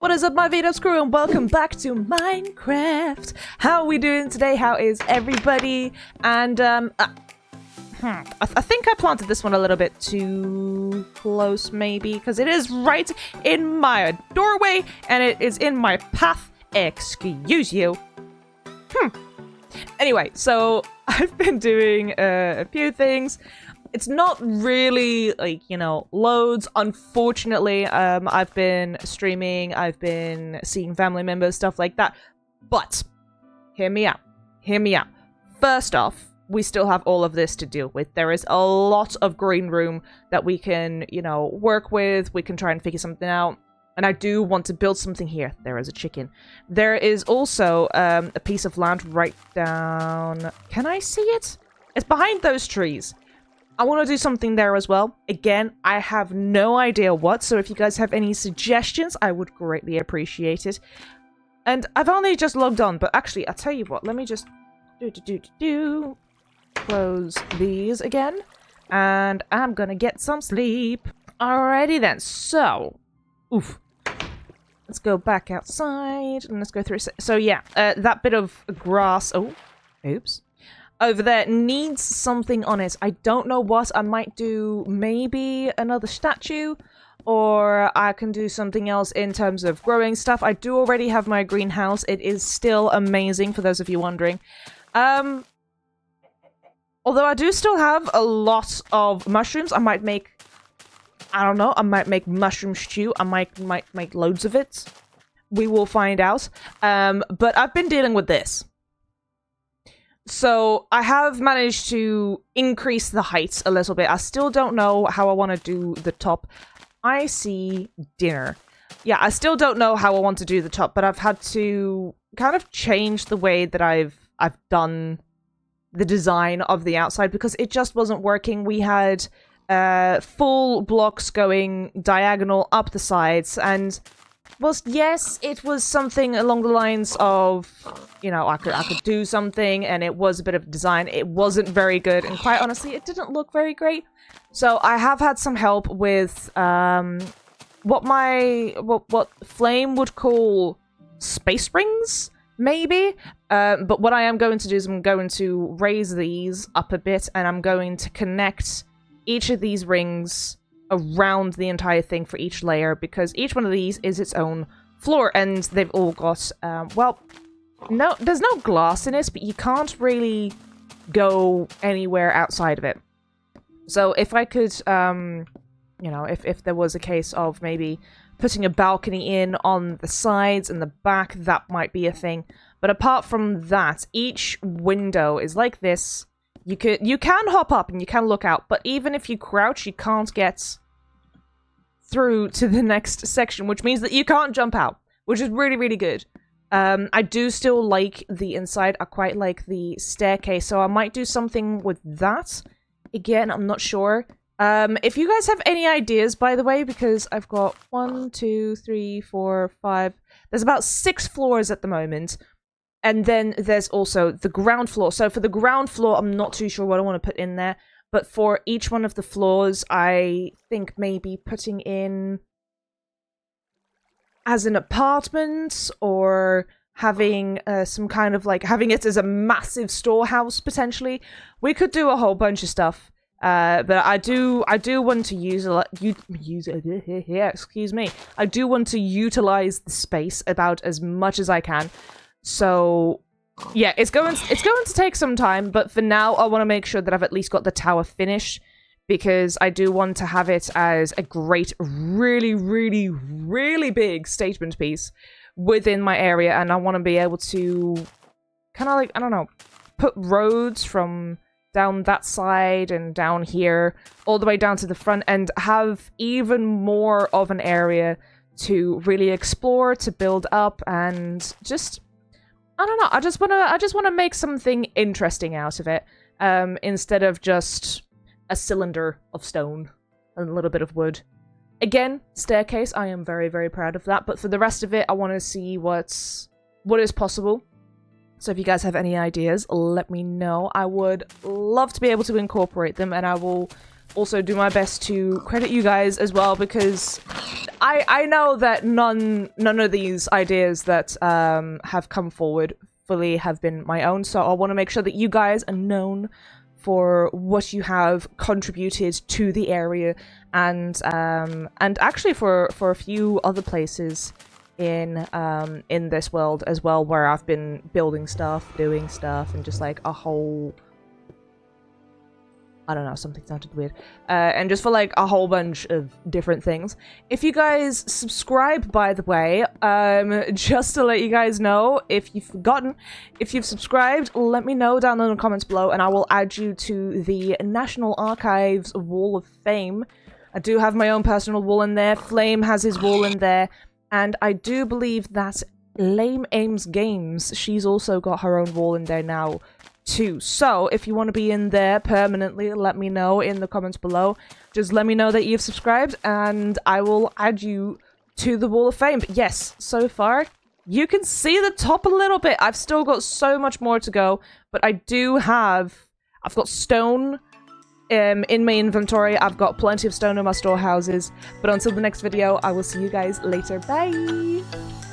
What is up, my V DubZ Crew, and welcome back to Minecraft. How are we doing today? How is everybody? And I think I planted this one a little bit too close, maybe, because it is right in my doorway and it is in my path. Excuse you. Anyway, so I've been doing a few things. It's not really, like, you know, loads. Unfortunately, I've been streaming, I've been seeing family members, stuff like that. But, hear me out. Hear me out. First off, we still have all of this to deal with. There is a lot of green room that we can, you know, work with. We can try and figure something out. And I do want to build something here. There is a chicken. There is also a piece of land right down... Can I see it? It's behind those trees. I want to do something there as well. Again, I have no idea what, so if you guys have any suggestions, I would greatly appreciate it. And I've only just logged on, but actually, I'll tell you what, let me just close these again, and I'm gonna get some sleep. Alrighty then, so, let's go back outside, and let's go through. So yeah, that bit of grass, oops. Over there needs something on it. I don't know what. I might do maybe another statue, or I can do something else in terms of growing stuff. I do already have my greenhouse. It is still amazing, for those of you wondering. Although I do still have a lot of mushrooms. I might make, I don't know, I might make mushroom stew. I might make loads of it. We will find out. But I've been dealing with this. So, I have managed to increase the heights a little bit. I still don't know how I want to do the top. I see dinner. Yeah, I still don't know how I want to do the top, but I've had to kind of change the way that I've done the design of the outside because it just wasn't working. We had full blocks going diagonal up the sides, and whilst yes, it was something along the lines of, you know, I could do something, and it was a bit of design. It wasn't very good, and quite honestly, it didn't look very great. So I have had some help with what Flame would call space rings, maybe. But what I am going to do is I'm going to raise these up a bit, and I'm going to connect each of these rings around the entire thing for each layer, because each one of these is its own floor, and they've all got, well, no, there's no glass in it, but you can't really go anywhere outside of it. So if I could, you know, if there was a case of maybe putting a balcony in on the sides and the back, that might be a thing. But apart from that, each window is like this. You can hop up and you can look out, but even if you crouch, you can't get through to the next section, which means that you can't jump out, which is really, really good. I do still like the inside. I quite like the staircase, so I might do something with that. Again, I'm not sure. If you guys have any ideas, by the way, because I've got 1, 2, 3, 4, 5... There's about 6 floors at the moment. And then there's also the ground floor. So for the ground floor, I'm not too sure what I want to put in there. But for each one of the floors, I think maybe putting in as an apartment, or having some kind of like having it as a massive storehouse potentially. We could do a whole bunch of stuff. But I do want to excuse me. I do want to utilize the space about as much as I can. So yeah, it's going to take some time, but for now I want to make sure that I've at least got the tower finished, because I do want to have it as a great, really, really, really big statement piece within my area, and I want to be able to kind of like, I don't know, put roads from down that side and down here all the way down to the front, and have even more of an area to really explore, to build up, and just, I don't know, I just want to make something interesting out of it, instead of just a cylinder of stone and a little bit of wood. Again, staircase, I am very, very proud of that, but for the rest of it, I want to see what is possible. So if you guys have any ideas, let me know. I would love to be able to incorporate them, and I will also do my best to credit you guys as well, because I know that none of these ideas that have come forward fully have been my own, so I want to make sure that you guys are known for what you have contributed to the area, and actually for a few other places in this world as well, where I've been building stuff, doing stuff, and just like a whole, I don't know, something sounded weird. And just for like a whole bunch of different things. If you guys subscribe, by the way, just to let you guys know, if you've forgotten, if you've subscribed, let me know down in the comments below, and I will add you to the National Archives Wall of Fame. I do have my own personal wall in there. Flame has his wall in there. And I do believe that Lame Ames Games, she's also got her own wall in there now, too. So, if you want to be in there permanently, let me know in the comments below. Just let me know that you've subscribed, and I will add you to the Wall of Fame. But yes, so far, you can see the top a little bit. I've still got so much more to go, but I do have... I've got stone in my inventory. I've got plenty of stone in my storehouses. But until the next video, I will see you guys later. Bye!